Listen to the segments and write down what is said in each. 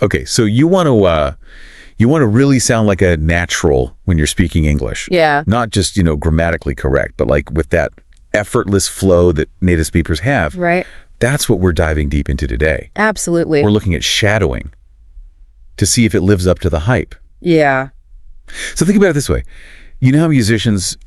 Okay, so you want to really sound like a natural when you're speaking English. Yeah. Not just, grammatically correct, but like with that effortless flow that native speakers have. Right. That's what we're diving deep into today. Absolutely. We're looking at shadowing to see if it lives up to the hype. Yeah. So think about it this way. You know how musicians,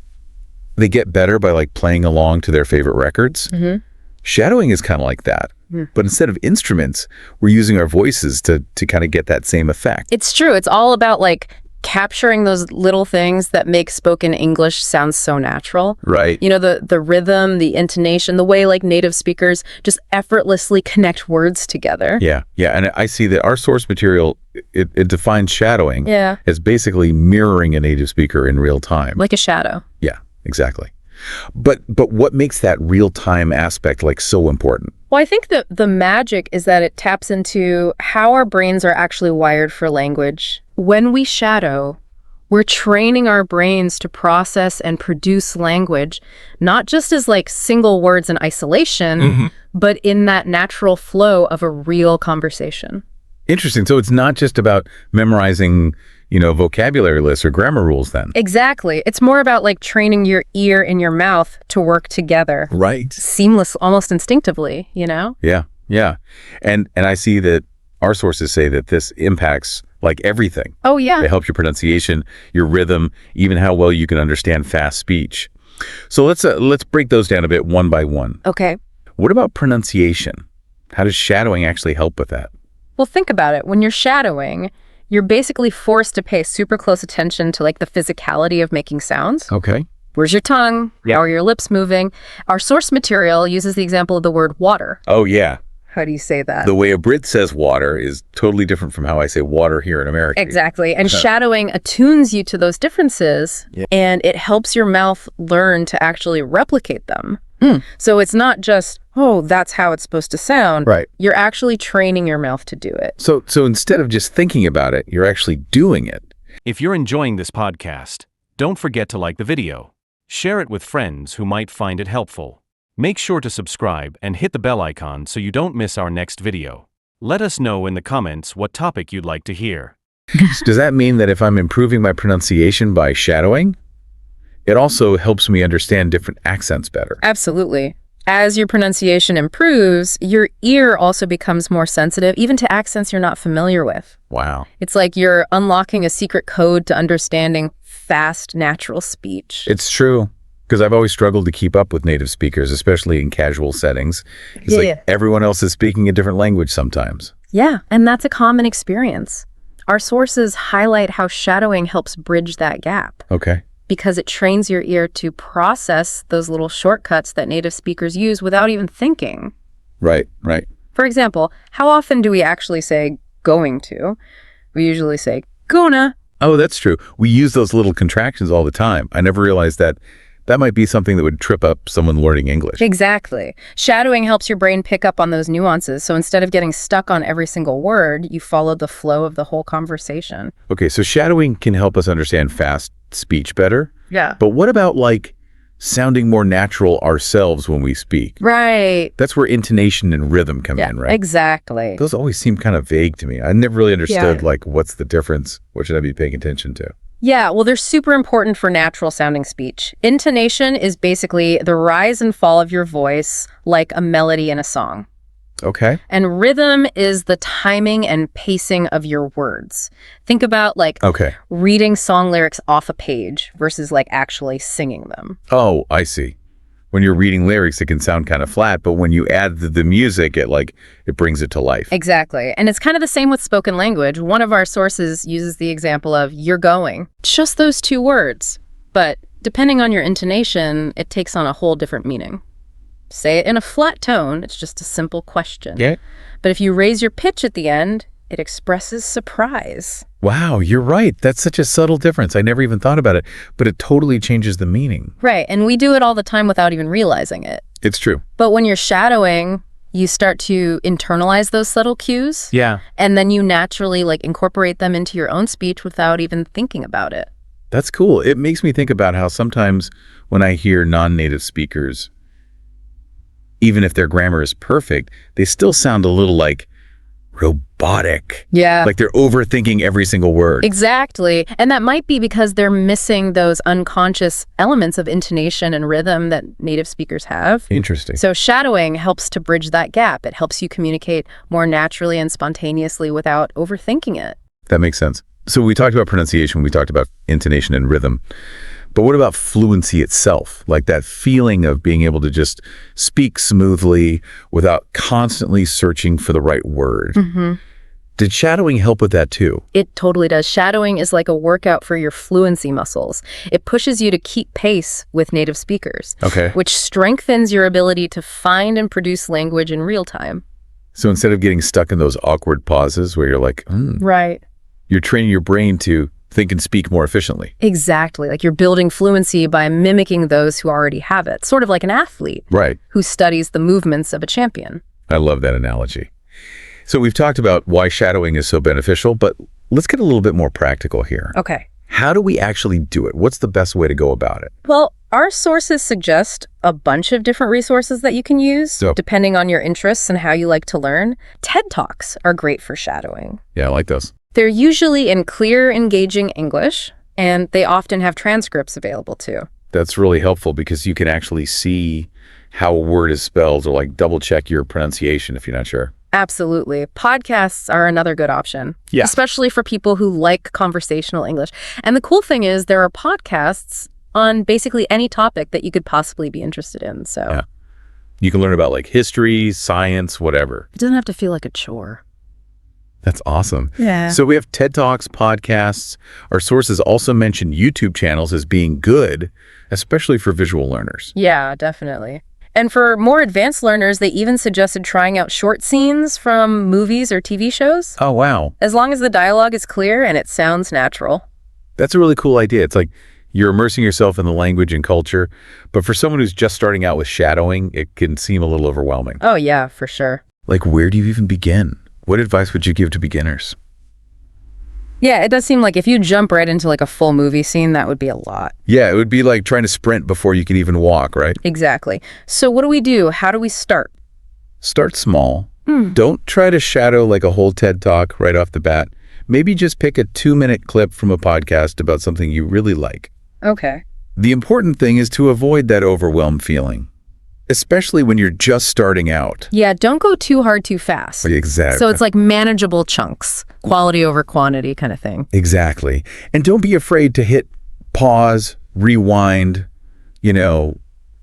they get better by like playing along to their favorite records? Mm-hmm. Shadowing is kind of like that. But instead of instruments, we're using our voices to kind of get that same effect. It's true. It's all about like capturing those little things that make spoken English sound so natural. Right. The rhythm, the intonation, the way like native speakers just effortlessly connect words together. Yeah. And I see that our source material, it defines shadowing as basically mirroring a native speaker in real time. Like a shadow. Yeah, exactly. But what makes that real-time aspect like so important? Well, I think that the magic is that it taps into how our brains are actually wired for language. When we shadow, we're training our brains to process and produce language, not just as like single words in isolation, but in that natural flow of a real conversation. Interesting. So it's not just about memorizing, vocabulary lists or grammar rules then. Exactly. It's more about like training your ear and your mouth to work together. Right. Seamless, almost instinctively, Yeah. And I see that our sources say that this impacts like everything. Oh, yeah. It helps your pronunciation, your rhythm, even how well you can understand fast speech. So let's break those down a bit one by one. Okay. What about pronunciation? How does shadowing actually help with that? Well, think about it. When you're shadowing, you're basically forced to pay super close attention to like the physicality of making sounds. Okay. Where's your tongue? How are your lips moving? Our source material uses the example of the word water. Oh, yeah. How do you say that? The way a Brit says water is totally different from how I say water here in America. Exactly. And shadowing attunes you to those differences, and it helps your mouth learn to actually replicate them. So it's not just, oh, that's how it's supposed to sound. Right. You're actually training your mouth to do it. So instead of just thinking about it, you're actually doing it. If you're enjoying this podcast, don't forget to like the video. Share it with friends who might find it helpful. Make sure to subscribe and hit the bell icon so you don't miss our next video. Let us know in the comments what topic you'd like to hear. Does that mean that if I'm improving my pronunciation by shadowing, it also helps me understand different accents better? Absolutely. As your pronunciation improves, your ear also becomes more sensitive, even to accents you're not familiar with. Wow. It's like you're unlocking a secret code to understanding fast, natural speech. It's true. Because I've always struggled to keep up with native speakers, especially in casual settings. It's like everyone else is speaking a different language sometimes. Yeah, and that's a common experience. Our sources highlight how shadowing helps bridge that gap. Okay. Because it trains your ear to process those little shortcuts that native speakers use without even thinking. Right. For example, how often do we actually say going to? We usually say gonna. Oh, that's true. We use those little contractions all the time. I never realized that might be something that would trip up someone learning English. Exactly. Shadowing helps your brain pick up on those nuances. So instead of getting stuck on every single word, you follow the flow of the whole conversation. Okay, so shadowing can help us understand fast speech better. Yeah. But what about like sounding more natural ourselves when we speak? Right. That's where intonation and rhythm come in, right? Exactly. Those always seem kind of vague to me. I never really understood like what's the difference? What should I be paying attention to? Yeah, well, they're super important for natural sounding speech. Intonation is basically the rise and fall of your voice like a melody in a song. Okay. And rhythm is the timing and pacing of your words. Think about like reading song lyrics off a page versus like actually singing them. Oh, I see. When you're reading lyrics, it can sound kind of flat, but when you add the music, it brings it to life. Exactly. And it's kind of the same with spoken language. One of our sources uses the example of you're going. Just those two words. But depending on your intonation, it takes on a whole different meaning. Say it in a flat tone, it's just a simple question. Yeah. But if you raise your pitch at the end, it expresses surprise. Wow, you're right. That's such a subtle difference. I never even thought about it, but it totally changes the meaning. Right, and we do it all the time without even realizing it. It's true. But when you're shadowing, you start to internalize those subtle cues. Yeah. And then you naturally like incorporate them into your own speech without even thinking about it. That's cool. It makes me think about how sometimes when I hear non-native speakers, even if their grammar is perfect, they still sound a little like robotic. Yeah. Like they're overthinking every single word. Exactly. And that might be because they're missing those unconscious elements of intonation and rhythm that native speakers have. Interesting. So shadowing helps to bridge that gap. It helps you communicate more naturally and spontaneously without overthinking it. That makes sense. So we talked about pronunciation, we talked about intonation and rhythm. But what about fluency itself? Like that feeling of being able to just speak smoothly without constantly searching for the right word. Did shadowing help with that too? It totally does. Shadowing is like a workout for your fluency muscles. It pushes you to keep pace with native speakers, Okay. which strengthens your ability to find and produce language in real time. So instead of getting stuck in those awkward pauses where you're like, Right. you're training your brain to think and speak more efficiently. Exactly. Like you're building fluency by mimicking those who already have it, sort of like an athlete Right. who studies the movements of a champion. I love that analogy. So we've talked about why shadowing is so beneficial, but let's get a little bit more practical here. Okay. How do we actually do it? What's the best way to go about it? Well, our sources suggest a bunch of different resources that you can use, So- depending on your interests and how you like to learn. TED Talks are great for shadowing. Yeah, I like those. They're usually in clear, engaging English, and they often have transcripts available too. That's really helpful because you can actually see how a word is spelled or like double check your pronunciation if you're not sure. Absolutely. Podcasts are another good option, Yeah. especially for people who like conversational English. And the cool thing is there are podcasts on basically any topic that you could possibly be interested in. So Yeah. You can learn about like history, science, whatever. it doesn't have to feel like a chore. That's awesome. Yeah. So we have TED Talks, podcasts. Our sources also mention YouTube channels as being good, especially for visual learners. Yeah, definitely. And for more advanced learners, they even suggested trying out short scenes from movies or TV shows, Oh, wow. as long as the dialogue is clear and it sounds natural. That's a really cool idea. It's like you're immersing yourself in the language and culture, but for someone who's just starting out with shadowing, it can seem a little overwhelming. Oh, yeah, for sure. Like, where do you even begin? What advice would you give to beginners? Yeah, it does seem like if you jump right into like a full movie scene, that would be a lot. Yeah, it would be like trying to sprint before you can even walk, right? Exactly. So what do we do? How do we start? Start small. Don't try to shadow like a whole TED Talk right off the bat. Maybe just pick a 2-minute clip from a podcast about something you really like. Okay. The important thing is to avoid that overwhelmed feeling, especially when you're just starting out. Yeah, don't go too hard too fast. Exactly. So it's like manageable chunks, quality over quantity kind of thing. Exactly. And don't be afraid to hit pause, rewind,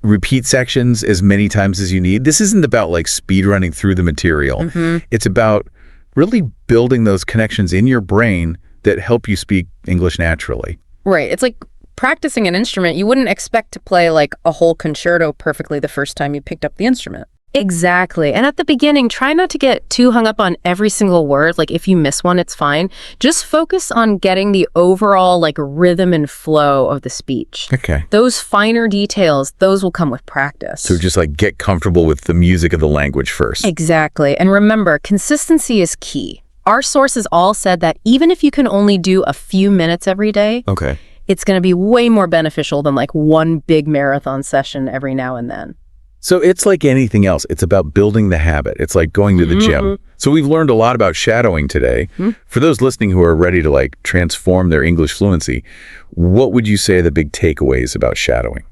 repeat sections as many times as you need. This isn't about like speed running through the material. It's about really building those connections in your brain that help you speak English naturally. Right. It's like practicing an instrument. You wouldn't expect to play like a whole concerto perfectly the first time you picked up the instrument. Exactly. And at the beginning, try not to get too hung up on every single word. Like if you miss one, it's fine. Just focus on getting the overall like rhythm and flow of the speech. Okay. Those finer details, those will come with practice. So just like get comfortable with the music of the language first. Exactly. And remember, consistency is key. Our sources all said that even if you can only do a few minutes every day, Okay. it's going to be way more beneficial than like one big marathon session every now and then. So it's like anything else. It's about building the habit. It's like going to the gym. So we've learned a lot about shadowing today. For those listening who are ready to like transform their English fluency, what would you say are the big takeaways about shadowing?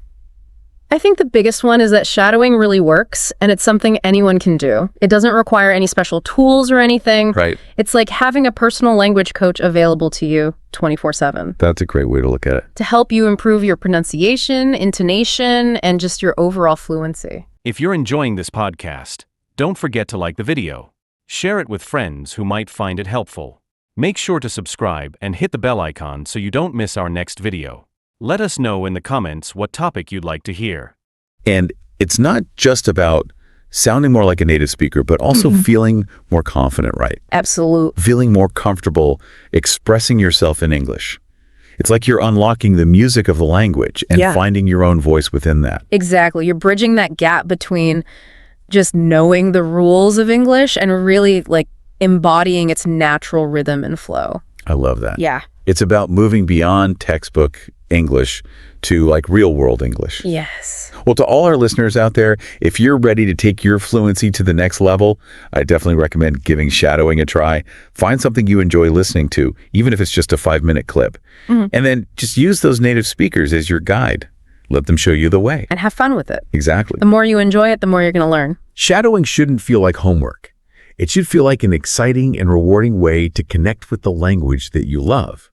I think the biggest one is that shadowing really works, and it's something anyone can do. It doesn't require any special tools or anything. Right. It's like having a personal language coach available to you 24/7 That's a great way to look at it. to help you improve your pronunciation, intonation, and just your overall fluency. If you're enjoying this podcast, don't forget to like the video. Share it with friends who might find it helpful. Make sure to subscribe and hit the bell icon so you don't miss our next video. Let us know in the comments what topic you'd like to hear. And it's not just about sounding more like a native speaker, but also feeling more confident, right? Absolutely. Feeling more comfortable expressing yourself in English. It's like you're unlocking the music of the language and Yeah. finding your own voice within that. Exactly. You're bridging that gap between just knowing the rules of English and really like embodying its natural rhythm and flow. I love that. Yeah. It's about moving beyond textbook English to like real world English. Yes. Well, to all our listeners out there, if you're ready to take your fluency to the next level, I definitely recommend giving shadowing a try. Find something you enjoy listening to, even if it's just a 5-minute clip. And then just use those native speakers as your guide. Let them show you the way. And have fun with it. Exactly. The more you enjoy it, the more you're going to learn. Shadowing shouldn't feel like homework. It should feel like an exciting and rewarding way to connect with the language that you love.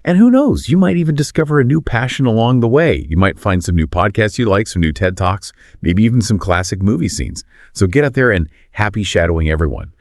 And who knows, you might even discover a new passion along the way. You might find some new podcasts you like, some new TED Talks, maybe even some classic movie scenes. So get out there and happy shadowing, everyone.